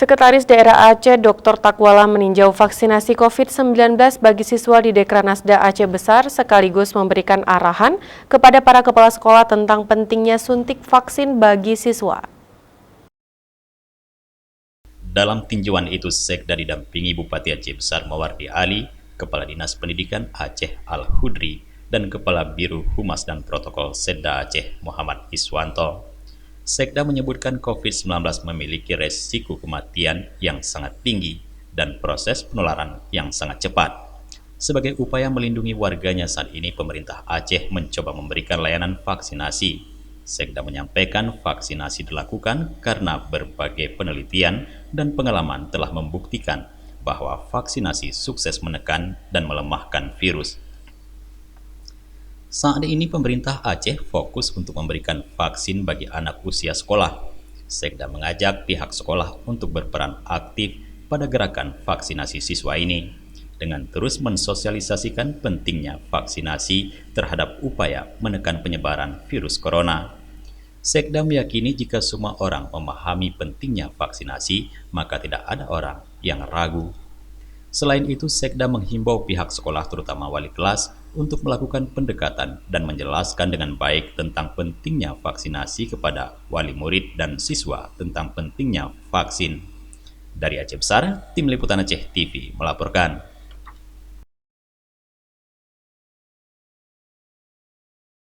Sekretaris Daerah Aceh Dr. Takwala meninjau vaksinasi COVID-19 bagi siswa di Dekranasda Aceh Besar sekaligus memberikan arahan kepada para kepala sekolah tentang pentingnya suntik vaksin bagi siswa. Dalam tinjauan itu, Sekda didampingi Bupati Aceh Besar Mawardi Ali, Kepala Dinas Pendidikan Aceh Al-Hudri, dan Kepala Biro Humas dan Protokol Setda Aceh Muhammad Iswanto. Sekda menyebutkan COVID-19 memiliki resiko kematian yang sangat tinggi dan proses penularan yang sangat cepat. Sebagai upaya melindungi warganya saat ini, pemerintah Aceh mencoba memberikan layanan vaksinasi. Sekda menyampaikan vaksinasi dilakukan karena berbagai penelitian dan pengalaman telah membuktikan bahwa vaksinasi sukses menekan dan melemahkan virus. Saat ini pemerintah Aceh fokus untuk memberikan vaksin bagi anak usia sekolah. Sekda mengajak pihak sekolah untuk berperan aktif pada gerakan vaksinasi siswa ini dengan terus mensosialisasikan pentingnya vaksinasi terhadap upaya menekan penyebaran virus corona. Sekda meyakini jika semua orang memahami pentingnya vaksinasi, maka tidak ada orang yang ragu. Selain itu, Sekda menghimbau pihak sekolah terutama wali kelas untuk melakukan pendekatan dan menjelaskan dengan baik tentang pentingnya vaksinasi kepada wali murid dan siswa tentang pentingnya vaksin. Dari Aceh Besar, Tim Liputan Aceh TV melaporkan.